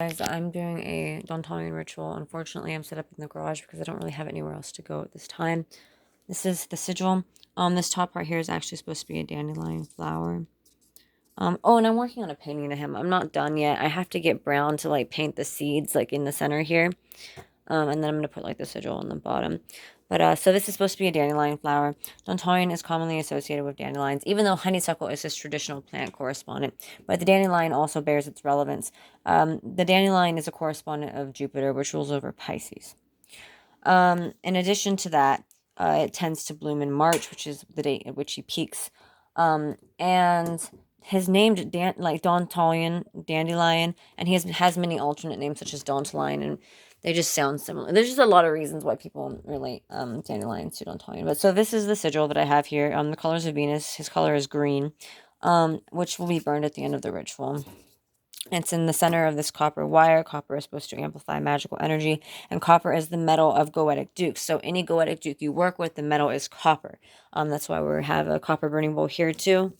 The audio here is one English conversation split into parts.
Guys, I'm doing a Dantalion ritual. Unfortunately, I'm set up in the garage because I don't really have anywhere else to go at this time. This is the sigil. This top part here is actually supposed to be a dandelion flower. Oh, and I'm working on a painting of him. I'm not done yet. I have to get brown to like paint the seeds like in the center here. And then I'm gonna put like the sigil on the bottom. But so this is supposed to be a dandelion flower. Dantalion is commonly associated with dandelions, even though honeysuckle is his traditional plant correspondent. But the dandelion also bears its relevance. The dandelion is a correspondent of Jupiter, which rules over Pisces. In addition to that, it tends to bloom in March, which is the date at which he peaks. And his named Dantalion, Dandelion, and has many alternate names such as Dantalion, and they just sound similar. There's just a lot of reasons why people relate Dandelions to Dantalion. But so this is the sigil that I have here. The colors of Venus. His color is green, which will be burned at the end of the ritual. It's in the center of this copper wire. Copper is supposed to amplify magical energy, and copper is the metal of Goetic dukes. So any Goetic duke you work with, the metal is copper. That's why we have a copper burning bowl here too.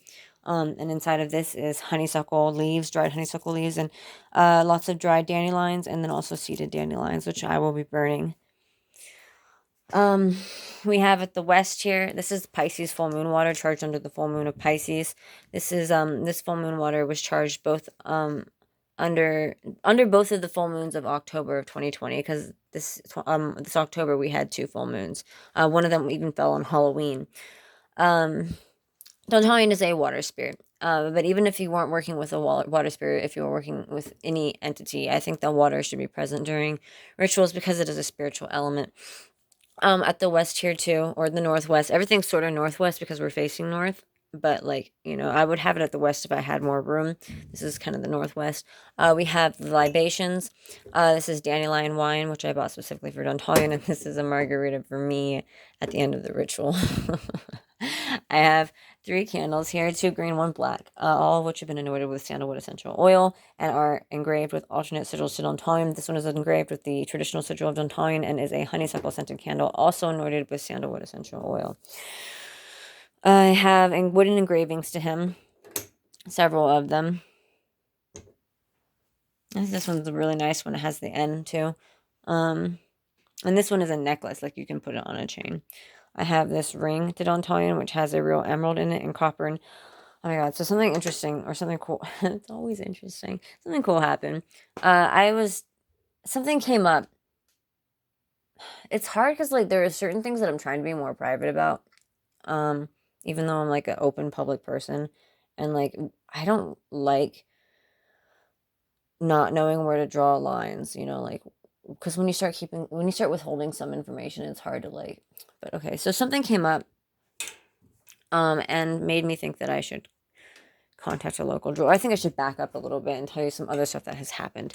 And inside of this is honeysuckle leaves, dried honeysuckle leaves, and lots of dried dandelions, and then also seeded dandelions, which I will be burning. We have at the west here, this is Pisces full moon water charged under the full moon of Pisces. This is this full moon water was charged both under both of the full moons of October of 2020, because this October we had 2 full moons. One of them even fell on Halloween. Dantalion is a water spirit. But even if you weren't working with a water spirit, if you were working with any entity, I think the water should be present during rituals because it is a spiritual element. At the west here too, or the northwest. Everything's sort of northwest because we're facing north. But like, I would have it at the west if I had more room. This is kind of the northwest. We have the libations. This is dandelion wine, which I bought specifically for Dantalion, and this is a margarita for me at the end of the ritual. I have 3 candles here, 2 green, 1 black, all of which have been anointed with sandalwood essential oil and are engraved with alternate sigils to Dantalion. This one is engraved with the traditional sigil of Dantalion and is a honeysuckle scented candle, also anointed with sandalwood essential oil. I have wooden engravings to him, several of them. This one's a really nice one. It has the N too. And this one is a necklace, like you can put it on a chain. I have this ring to Dantalion, which has a real emerald in it and copper. And oh my god, so something interesting or something cool. It's always interesting. Something cool happened. Something came up. It's hard because like there are certain things that I'm trying to be more private about. Even though I'm like an open public person, and like I don't like not knowing where to draw lines, like because when you start withholding some information, it's hard to like. But okay, so something came up and made me think that I should contact a local jeweler. I think I should back up a little bit and tell you some other stuff that has happened.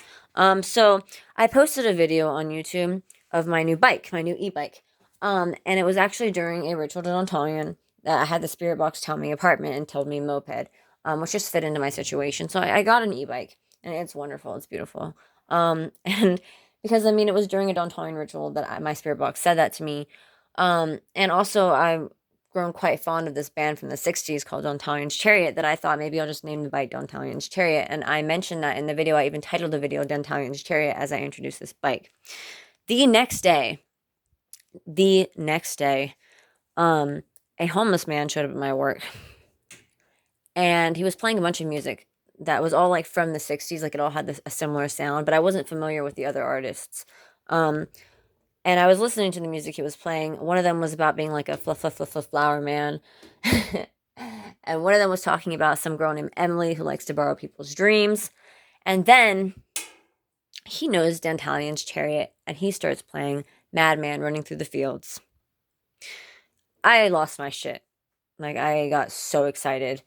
So I posted a video on YouTube of my new bike, my new e-bike. And it was actually during a ritual to Dantalion that I had the spirit box tell me apartment and told me moped, which just fit into my situation. So I got an e-bike, and it's wonderful. It's beautiful. And because it was during a Dantalion ritual that my spirit box said that to me. And also I've grown quite fond of this band from the 60s called Dantalion's Chariot that I thought maybe I'll just name the bike Dantalion's Chariot. And I mentioned that in the video. I even titled the video Dantalion's Chariot as I introduced this bike. The next day, a homeless man showed up at my work, and he was playing a bunch of music that was all like from the 60s. Like it all had a similar sound, but I wasn't familiar with the other artists. And I was listening to the music he was playing. One of them was about being like a flower man. And one of them was talking about some girl named Emily who likes to borrow people's dreams. And then he knows Dantalion's Chariot, and he starts playing Madman Running Through the Fields. I lost my shit. Like, I got so excited.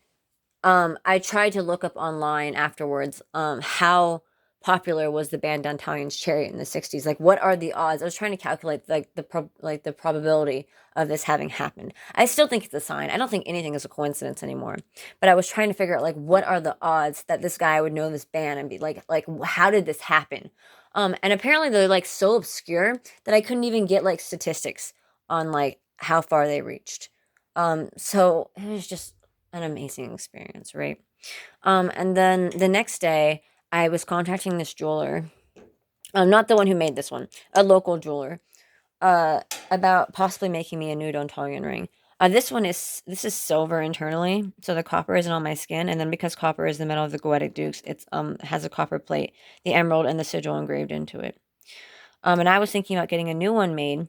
I tried to look up online afterwards how popular was the band Dantalion's Chariot in the 60s. Like, what are the odds? I was trying to calculate like the probability of this having happened. I still think it's a sign. I don't think anything is a coincidence anymore. But I was trying to figure out like what are the odds that this guy would know this band and be like how did this happen? And apparently they're like so obscure that I couldn't even get like statistics on like how far they reached. So it was just an amazing experience, right? And then the next day, I was contacting this jeweler, not the one who made this one, a local jeweler, uh, about possibly making me a new Dantalion ring. This is silver internally, so the copper isn't on my skin, and then because copper is the metal of the Goetic Dukes, it's has a copper plate, the emerald, and the sigil engraved into it. And I was thinking about getting a new one made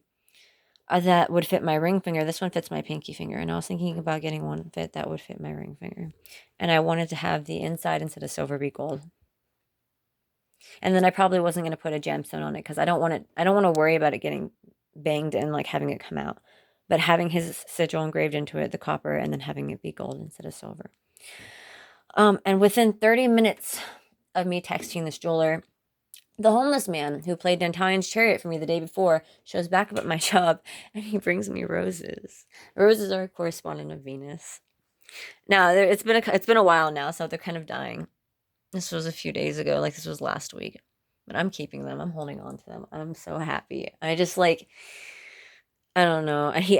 that would fit my ring finger. This one fits my pinky finger, and I was thinking about getting one fit that would fit my ring finger. And I wanted to have the inside instead of silver be gold. And then I probably wasn't going to put a gemstone on it because I don't want it. I don't want to worry about it getting banged and like having it come out. But having his sigil engraved into it, the copper, and then having it be gold instead of silver. And within 30 minutes of me texting this jeweler, the homeless man who played Dantalion's Chariot for me the day before shows back up at my job, and he brings me roses. Roses are a correspondent of Venus. Now it's been a while now, so they're kind of dying. This was a few days ago, like this was last week, but I'm keeping them. I'm holding on to them. I'm so happy. I just like I don't know. And he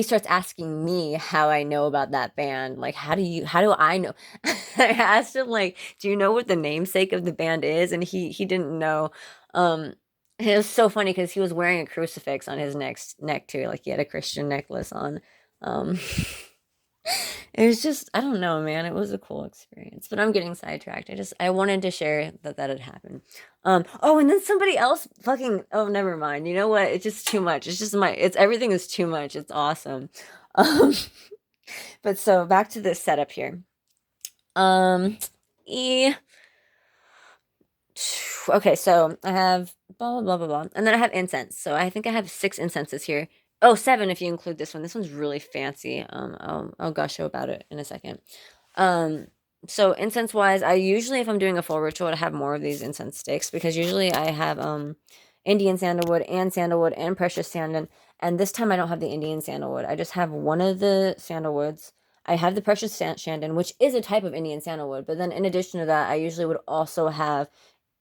starts asking me how I know about that band. Like, how do I know? I asked him, like, do you know what the namesake of the band is? And he didn't know. And it was so funny because he was wearing a crucifix on his neck too. Like, he had a Christian necklace on. Um, it was just, I don't know, man. It was a cool experience. But I'm getting sidetracked. I wanted to share that had happened. Oh, and then somebody else fucking, oh, never mind. You know what? It's just too much. Everything is too much. It's awesome. Um, but so back to this setup here. Um, e, okay, so I have blah, blah, blah, blah, blah. And then I have incense. So I think I have 6 incenses here. Oh, 7 if you include this one. This one's really fancy. I'll gush about it in a second. So incense wise, I usually, if I'm doing a full ritual, I have more of these incense sticks because usually I have Indian sandalwood and precious sandalwood. And this time I don't have the Indian sandalwood. I just have one of the sandalwoods. I have the precious sandalwood, which is a type of Indian sandalwood. But then in addition to that, I usually would also have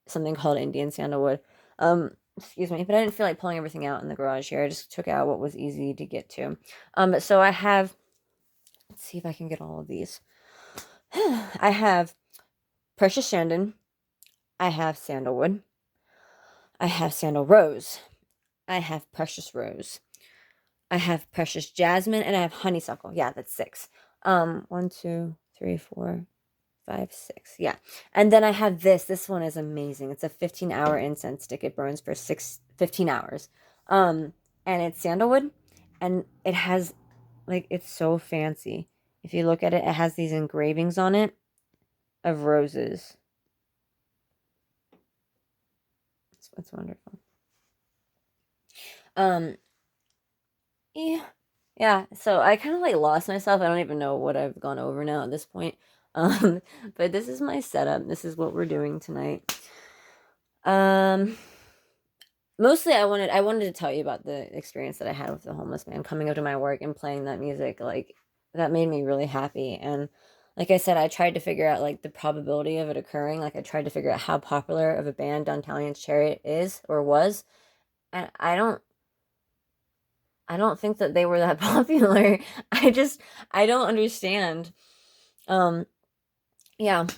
something called Indian sandalwood. Excuse me, but I didn't feel like pulling everything out in the garage here. I just took out what was easy to get to. So I have, let's see if I can get all of these. I have precious sandalwood. I have sandalwood. I have sandal rose. I have precious rose. I have precious jasmine, and I have honeysuckle. Yeah, that's 6. 1, 2, 3, 4, 5, 6. Yeah. And then I have this. This one is amazing. It's a 15-hour incense stick. It burns for 15 hours. And it's sandalwood, and it has, like, it's so fancy. If you look at it, it has these engravings on it of roses. It's wonderful. Yeah. Yeah, so I kind of like lost myself. I don't even know what I've gone over now at this point. Um, but this is my setup. This is what we're doing tonight. Um, Mostly I wanted to tell you about the experience that I had with the homeless man coming up to my work and playing that music. Like that made me really happy. And like I said, I tried to figure out like the probability of it occurring. Like I tried to figure out how popular of a band Dantalion's Chariot is or was. And I don't think that they were that popular. I don't understand. Um, yeah.